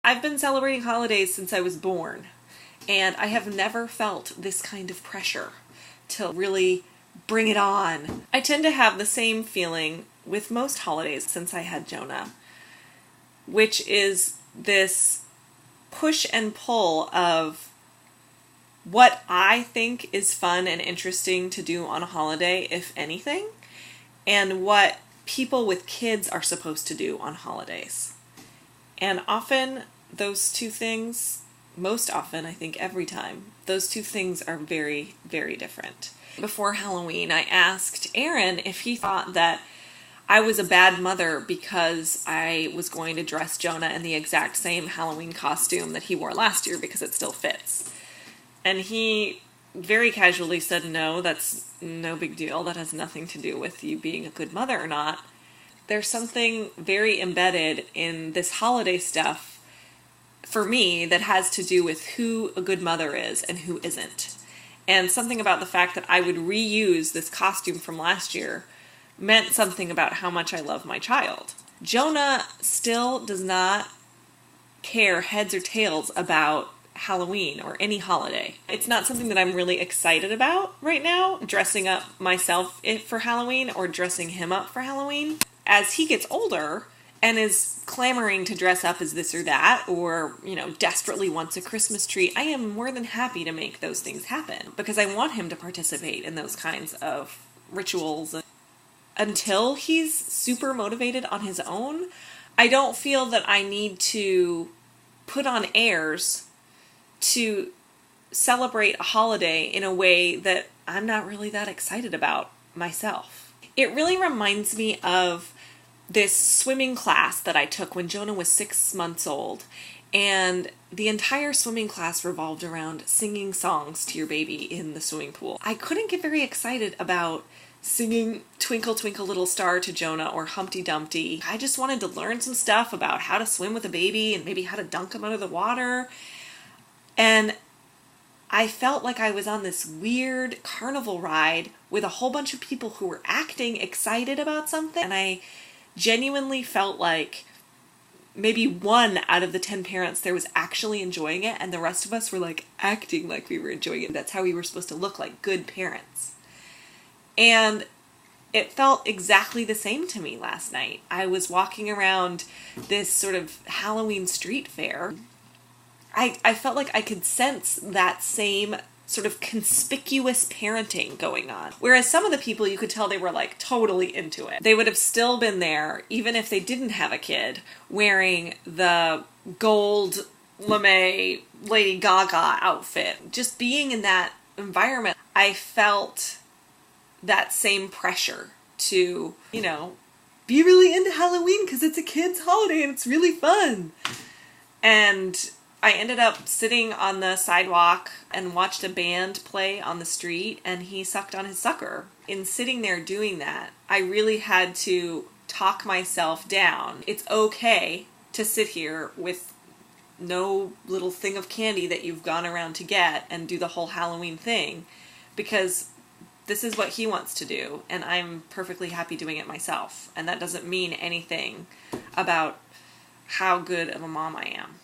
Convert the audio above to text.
I've been celebrating holidays since I was born, and I have never felt this kind of pressure to really bring it on. I tend to have the same feeling with most holidays since I had Jonah, which is this push and pull of what I think is fun and interesting to do on a holiday, if anything, and what people with kids are supposed to do on holidays. And often those two things, most often, I think every time, those two things are very, very different. Before Halloween, I asked Aaron if he thought that I was a bad mother because I was going to dress Jonah in the exact same Halloween costume that he wore last year because it still fits. And he very casually said, no, that's no big deal. That has nothing to do with you being a good mother or not. There's something very embedded in this holiday stuff for me that has to do with who a good mother is and who isn't. And something about the fact that I would reuse this costume from last year meant something about how much I love my child. Jonah still does not care heads or tails about Halloween or any holiday. It's not something that I'm really excited about right now, dressing up myself for Halloween or dressing him up for Halloween. As he gets older and is clamoring to dress up as this or that, or, desperately wants a Christmas tree, I am more than happy to make those things happen because I want him to participate in those kinds of rituals. Until he's super motivated on his own, I don't feel that I need to put on airs to celebrate a holiday in a way that I'm not really that excited about myself. It really reminds me of this swimming class that I took when Jonah was 6 months old, and the entire swimming class revolved around singing songs to your baby in the swimming pool. I couldn't get very excited about singing Twinkle Twinkle Little Star to Jonah or Humpty Dumpty. I just wanted to learn some stuff about how to swim with a baby and maybe how to dunk him under the water. And I felt like I was on this weird carnival ride with a whole bunch of people who were acting excited about something. And I genuinely felt like maybe 1 out of the 10 parents there was actually enjoying it, and the rest of us were like acting like we were enjoying it. That's how we were supposed to look, like good parents. And it felt exactly the same to me last night. I was walking around this sort of Halloween street fair. I felt like I could sense that same sort of conspicuous parenting going on. Whereas some of the people, you could tell they were like totally into it. They would have still been there, even if they didn't have a kid, wearing the gold lame Lady Gaga outfit. Just being in that environment, I felt that same pressure to, be really into Halloween because it's a kid's holiday and it's really fun. And I ended up sitting on the sidewalk and watched a band play on the street, and he sucked on his sucker. In sitting there doing that, I really had to talk myself down. It's okay to sit here with no little thing of candy that you've gone around to get and do the whole Halloween thing, because this is what he wants to do, and I'm perfectly happy doing it myself. And that doesn't mean anything about how good of a mom I am.